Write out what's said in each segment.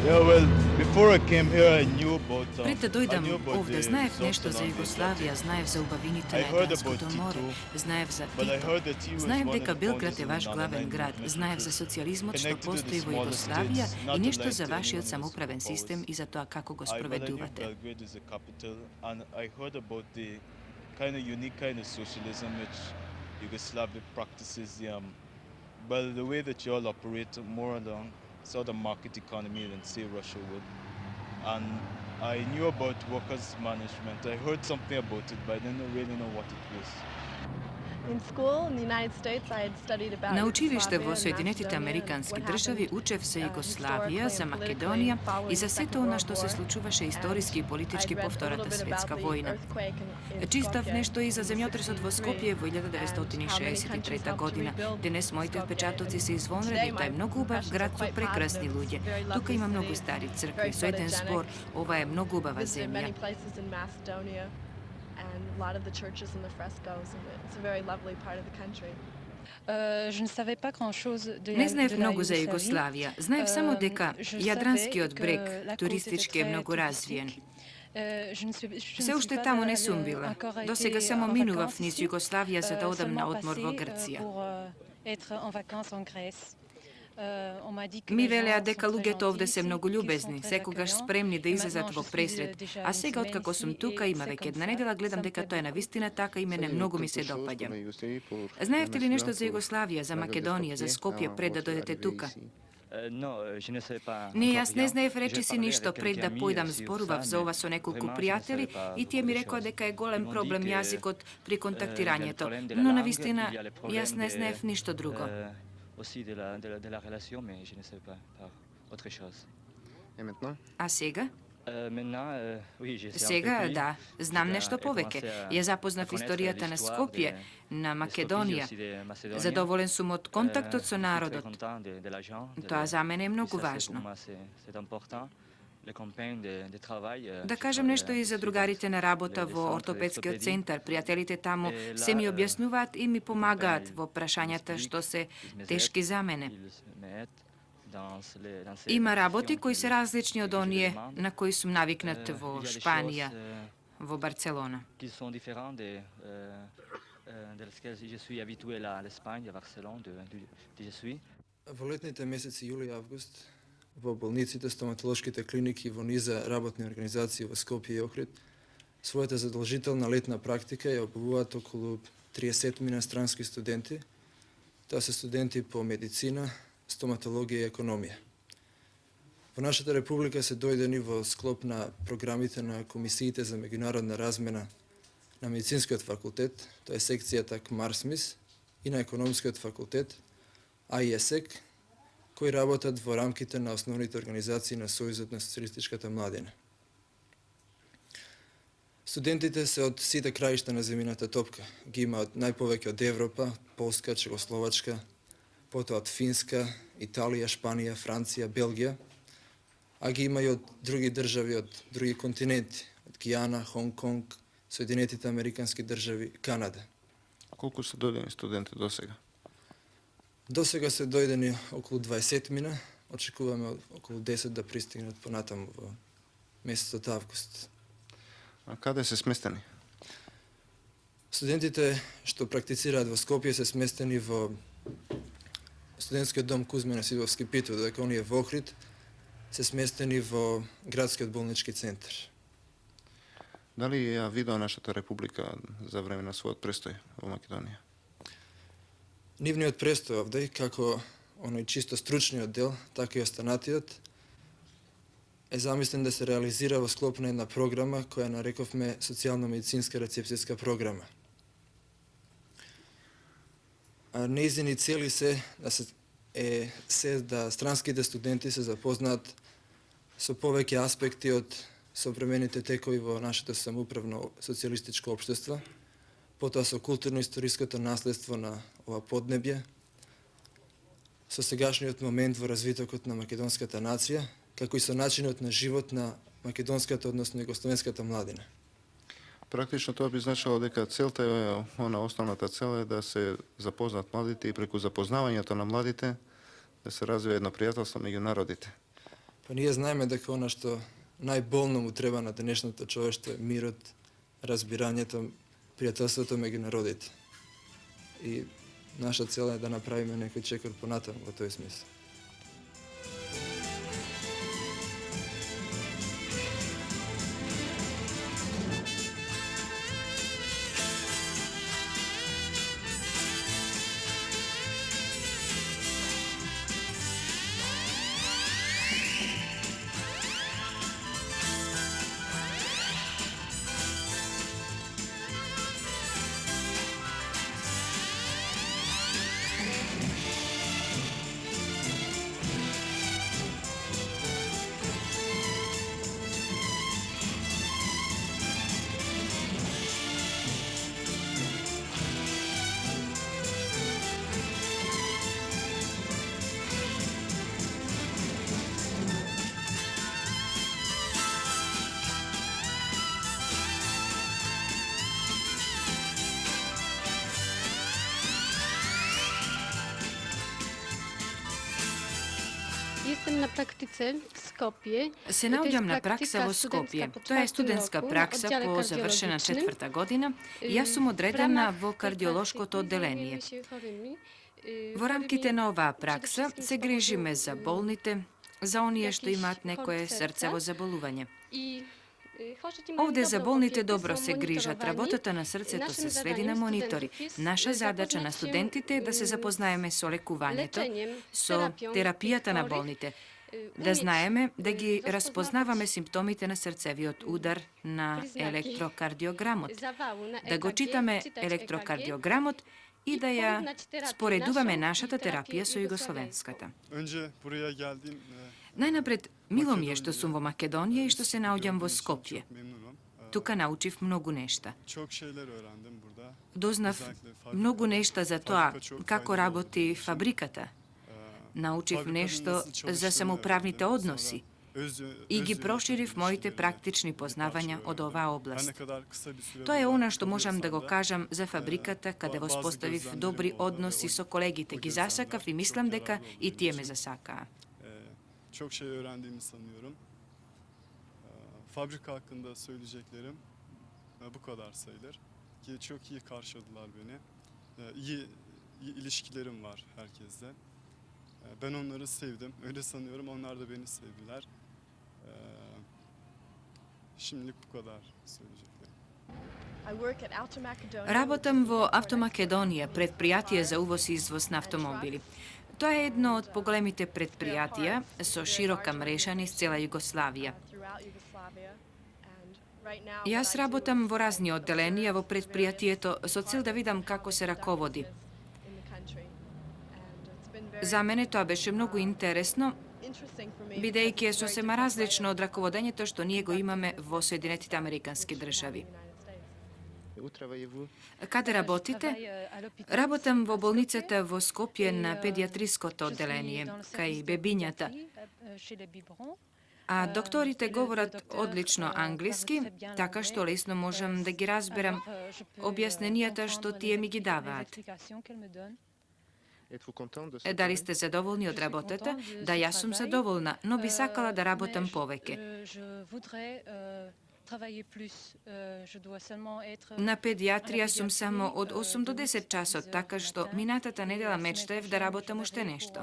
Yeah, well, before I came here, Пред да I дојдам knew about овде, the знаев South нешто за Salon Југославија, Adriatic. знаев за убавините I на heard about Јадранското море, Tito, знаев за but I Тито, heard that he was знаев one of дека the Белград founders е of the ваш Northern главен Ireland град, movement, which знаев за was социјализмот што connected to the постои во smaller Југославија states, и not нешто aligned за to вашиот anyone of the самоуправен систем superpowers. и за тоа како го Well, I knew спроведувате. Belgrade is the capital, and I heard about the kind of unique kind of socialism which Yugoslavia practices. Well, the way that you all operate more along sort of market economy than say Russia would. And I knew about workers' management. I heard something about it, but I didn't really know what it was. In school in the United States, I had studied about На училиште Yugoslavia во and Соединетите Macedonia and Американски what држави happened учев за Југославија, historically за and Македонија politically и following за the сето Second она World што се War. случуваше And историски и политички I'd по read a little Втората bit about светска the војна. earthquake in Читав Skopje нешто и за in земјотресот во 63 Скопје во and how many countries 1963 helped to година. rebuild Денес моите Skopje. впечатоци се And извонредни, today тај my многу убав impressions are град со quite прекрасни positive. луѓе. It's a very Тука lovely има многу city, стари very цркви, со еден photogenic. збор, ова е многу убава Visited земја. many places in Macedonia and a lot of the churches and the frescoes, and it's a very lovely part of the country. Не знаев многу за Југославија. Знаев само дека Јадранскиот брег туристички е многу развиен. Се уште таму не сум била. До сега само минував низ Југославија за да одам на одмор во Грција. Ми велеа дека луѓето овде се многу љубезни, секогаш спремни да излезат во пресрет, а сега откако сум тука, има веќе една недела, гледам дека тоа е навистина така и мене многу ми се допаѓа. Знаевте ли нешто за Југославија, за Македонија, за Скопје пред да дојдете тука? Не, јас не знаев речиси ништо пред да појдам, зборував за ова со неколку пријатели и тие ми рекоа дека е голем проблем јазикот при контактирањето, но навистина јас не знаев ништо друго. Aussi de la relation, mais je ne sais pas autre chose. Et maintenant? А сега? Oui, je sais un peu Сега, plus. да, знам нешто повеќе. Ја запознав историјата на Скопје, на Македонија. Задоволен сум од контактот со народот. Тоа за мене е многу важно. Да кажам нешто и за другарите на работа во ортопедскиот центар. Пријателите таму се ми објаснуваат и ми помагаат во прашањата што се тешки за мене. Има работи кои се различни од оние на кои сум навикнат во Шпанија, во Барцелона. Во летните месеци јули и август во болниците, стоматолошките клиники во низа работни организации во Скопје и Охрид својата задолжителна летна практика ја обувуваат околу 30 инострански студенти. Тоа се студенти по медицина, стоматологија и економија. Во нашата република се дојдени во склоп на програмите на комисиите за меѓународна размена на медицинскиот факултет, тоа е секцијата КМАРСМИС, и на економскиот факултет, АИЕСЕК, кои работат во рамките на основните организации на Сојузот на социјалистичката младина. Студентите се од сите краишта на земјината топка. Ги има од најповеќе од Европа, Полска, Чехословачка, потоа од Финска, Италија, Шпанија, Франција, Белгија, а ги има и од други држави, од други континенти, од Гијана, Хонг Конг, Соединетите Американски држави, Канада. Колку се дојдени студенти до сега? До сега се дојдени околу 20 мина, очекуваме околу 10 да пристигнат понатаму во месецот август. А каде се сместени? Студентите што практицираат во Скопје се сместени во студентскиот дом Кузме Насидовски Пито, додека оние во Охрид се сместени во градскиот болнички центар. Дали ја видела нашата република за време на својот престој во Македонија? Нивниот престој овде, како оној чисто стручниот дел, така и останатиот, е замислен да се реализира во склоп на една програма која нарековме социјално-медицинска рецепцијска програма. Нејзини цели се да странските студенти се запознаат со повеќе аспекти од современите текови во нашето самоуправно социјалистичко општество, потоа со културно-историското наследство на ова поднебје, со сегашниот момент во развитокот на македонската нација, како и со начинот на живот на македонската, односно југословенската младина. Практично тоа би значило дека целта е, основната цел е да се запознат младите и преку запознавањето на младите да се развие едно пријателство меѓу народите. Pa ние знаеме дека она што најболно му треба на денешното човештво е мирот, разбирањето, пријателството меѓу народите. И наша цел е да направиме некој чекор понатаму во тој смисла. Се наоѓам на пракса во Скопје. Тоа е студентска пракса по завршена 4-та година и јас сум одредена во кардиолошкото одделение. Во рамките на оваа пракса се грижиме за болните, за оние што имаат некое срцево заболување. Овде за болните добро се грижат. Работата на срцето се следи на монитори. Наша задача на студентите е да се запознаеме со лекувањето, со терапијата на болните, да знаеме да ги распознаваме симптомите на срцевиот удар, на електрокардиограмот, да го читаме електрокардиограмот и да ја споредуваме нашата терапија со југословенската. Најнапред, мило ми е што сум во Македонија и што се наоѓам во Скопје. Тука научив многу нешта. Дознав многу нешта за тоа како работи фабриката. Научив нешто за самоуправните односи и ги проширив моите практични познавања од оваа област. Тоа е она што можам да го кажам за фабриката, каде воспоставив добри односи со колегите. Ги засакав и мислам дека и тие ме засакаа. Çok şey öğrendiğimi sanıyorum. Fabrika hakkında söyleyeceklerim bu kadar sayılır. Ki çok iyi karşıladılar beni. İyi ilişkilerim var herkesle. Ben onları sevdim. Öyle sanıyorum. Onlar da beni sevdiler. Şimdilik bu kadar söyleyeceklerim. Работам во Автомакедонија, предпријатие за увоз и извоз на автомобили. Тоа е едно од поголемите предпријатија со широка мрежа низ цела Југославија. Јас работам во разни одделенија во предпријатието со цел да видам како се раководи. За мене тоа беше многу интересно, бидејќи е сосема различно од раководењето што ние го имаме во Соединетите Американски држави. Каде работите? Работам во болницата во Скопје на педиатриското одделение, кај бебињата. А докторите говорат одлично англиски, така што лесно можам да ги разберам објасненијата што тие ми ги даваат. Дали сте задоволни од работата? Да, јас сум задоволна, но би сакала да работам повеќе. На педиатрија сум само од 8 до 10 часот, така што минатата недела мечтаев да работам уште нешто.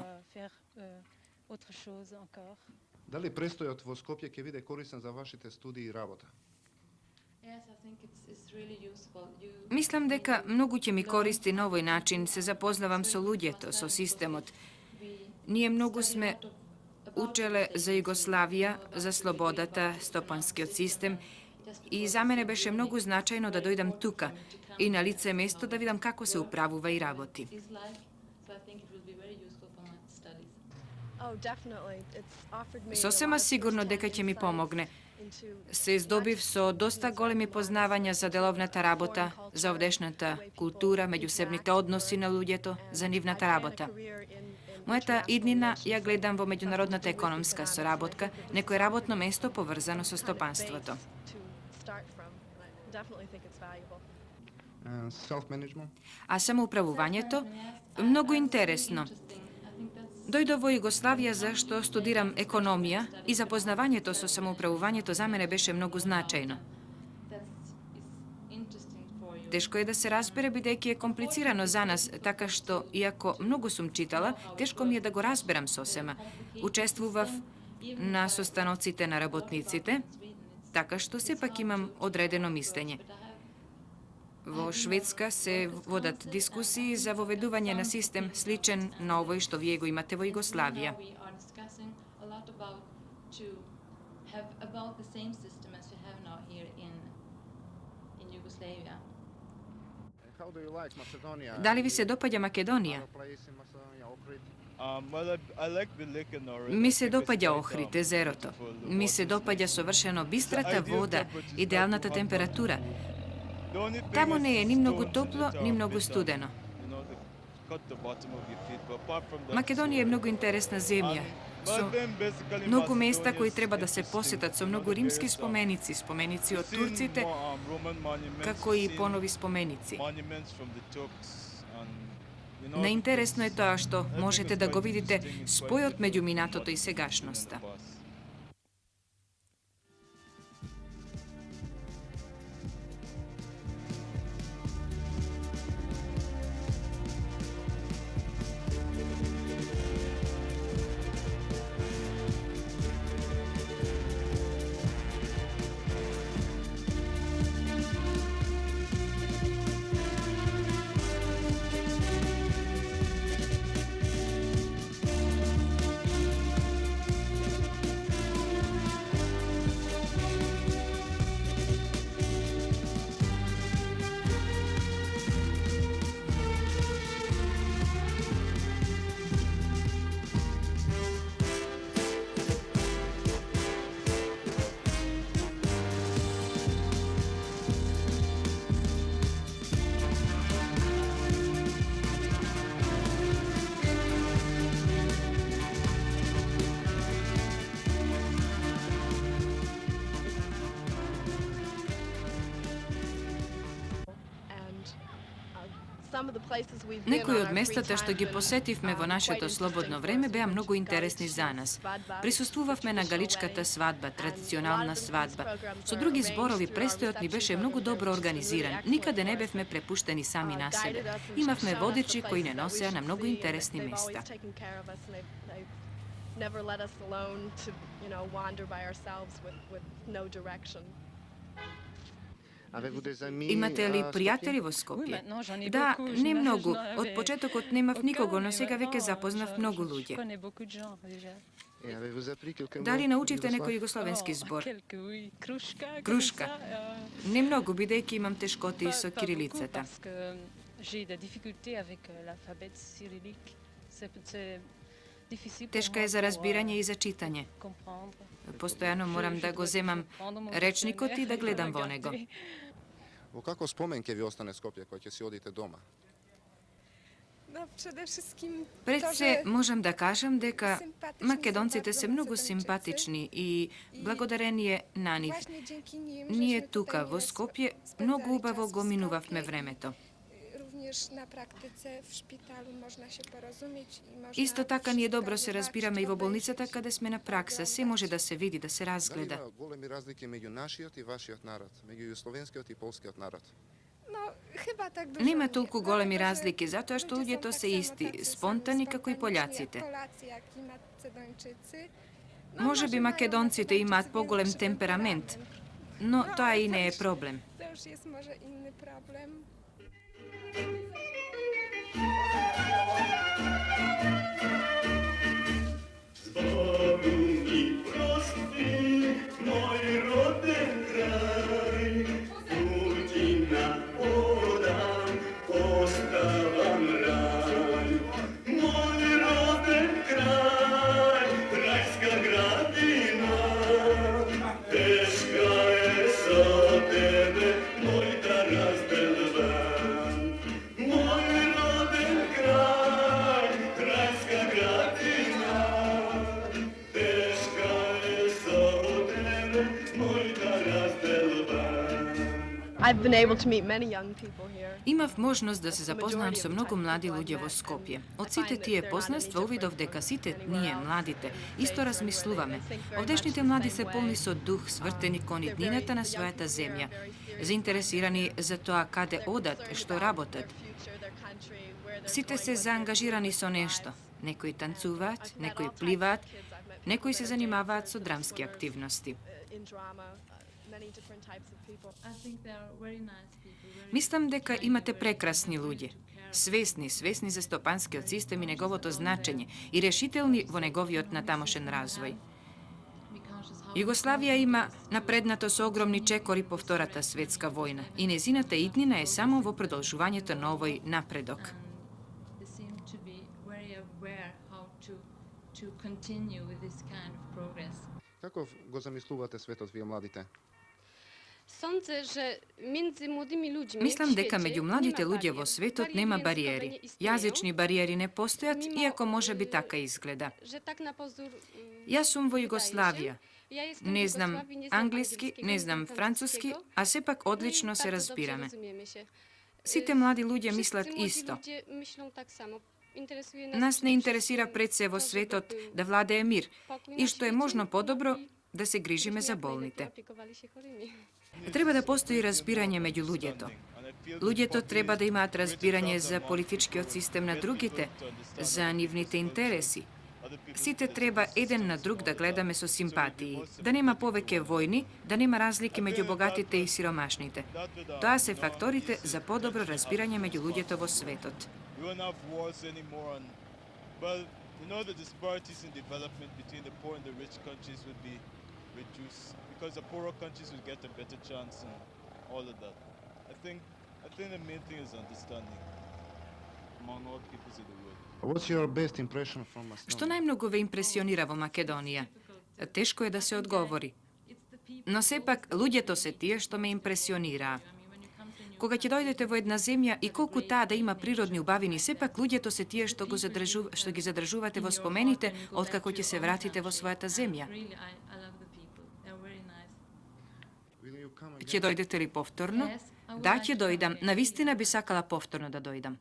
Дали престојот во Скопје ќе биде корисен за вашите студии и работа? Мислам дека многу ќе ми користи на овој начин, се запознавам со луѓето, со системот. Ние многу сме учеле за Југославија, за слободата, стопанскиот систем и за мене беше многу значајно да дојдам тука и на лице место да видам како се управува и работи. Сосема сигурно дека ќе ми помогне. Се здобив со доста големи познавања за деловната работа, за овдешната култура, меѓусебните односи на луѓето, за нивната работа. Мојата иднина ја гледам во меѓународната економска соработка, некој работно место поврзано со стопанството. А самоуправувањето? Многу интересно. Дојдов во Југославија зашто студирам економија и запознавањето со самоуправувањето за мене беше многу значајно. Тешко е да се разбере бидејќи е комплицирано за нас, така што, иако многу сум читала, тешко ми е да го разберам сосема. Учествував на состаноците на работниците, така што сепак имам одредено мислење. Во Шведска се водат дискусии за воведување на систем сличен на овој што вие го имате во Југославија. Дали ви се допаѓа Македонија? Ми се допаѓа Охрид, езерото. Ми се допаѓа совршено бистрата вода, идеалната температура. Таму не е ни многу топло, ни многу студено. Македонија е многу интересна земја, со многу места кои треба да се посетат, со многу римски споменици, споменици од турците, како и понови споменици. Наинтересно е тоа што можете да го видите спојот меѓу минатото и сегашноста. Некои од местата што ги посетивме во нашето слободно време беа многу интересни за нас. Присуствувавме на галичката свадба, традиционална свадба. Со други зборови, престојот ни беше многу добро организиран. Никаде не бевме препуштени сами на себе. Имавме водичи кои не носеа на многу интересни места. Имате ли пријатели во Скопје? Да, не многу. Од почетокот немав никого, но сега веќе запознав многу луѓе. Дали научивте некој југословенски збор? Крушка. Не многу, бидејќи имам тешкоти со кирилицата. Тешка е за разбирање и за читање. Постојано морам да го земам речникот и да гледам во него. Во како спомен ќе ви остане Скопје кога ќе си одите дома? Пред се можам да кажам дека македонците се многу симпатични и благодарение на нив. Ние тука во Скопје многу убаво го минувавме времето. Исто така ние добро се разбираме и во болницата каде сме на пракса. Се може да се види, да се разгледа. Дали има големи разлики меѓу нашиот и вашиот народ, меѓу југословенскиот и полскиот народ? Нема толку големи разлики, затоа што луѓето се исти, спонтани како и пољаците. Може би македонците имаат поголем темперамент, но тоа и не е проблем. Moj roden kraj I've been able to meet many young people here. Имав можност да се запознам со многу млади луѓе во Скопје. Од сите тие познанства увидов дека сите ние, младите, исто размислуваме. Овдешните млади се полни со дух, свртени кон иднината на својата земја, заинтересирани за тоа каде одат, што работат. Сите се заангажирани со нешто. Некои танцуваат, некои пливаат, некои се занимаваат со драмски активности. Мислам дека имате прекрасни луѓе. Свесни за стопанскиот систем и неговото значење и решителни во неговиот натамошен развој. Југославија има напреднато со огромни чекори по Втората светска војна и незината иднина е само во продолжувањето на овој напредок. Како го замислувате светот вие младите? Мислам дека меѓу младите луѓе во светот нема бариери. Јазични бариери не постојат, иако може би така изгледа. Јас сум во Југославија. Не знам англиски, не знам француски, а сепак одлично се разбираме. Сите млади луѓе мислат исто. Нас не интересира пред се во светот да владее мир и што е можно подобро да се грижиме за болните. Треба да постои разбирање меѓу луѓето. Луѓето треба да имаат разбирање за политичкиот систем на другите, за нивните интереси. Сите треба еден на друг да гледаме со симпатии, да нема повеќе војни, да нема разлики меѓу богатите и сиромашните. Тоа се факторите за подобро разбирање меѓу луѓето во светот. We won't have wars anymore, and well, the disparities in development between the poor and the rich countries would be reduced because the poorer countries would get a better chance and all of that. I think the main thing is understanding among all peoples in the world. What's your best impression from Macedonia? Што најмногу ве импресионира во Македонија? Тешко е да се одговори. Но сепак, луѓето се тие што ме импресионираа. Кога ќе дојдете во една земја и колку таа да има природни убавини, сепак луѓето се тие што ги задржувате во спомените откако ќе се вратите во својата земја. Ќе дојдете ли повторно? Да, ќе дојдам. Навистина би сакала повторно да дојдам.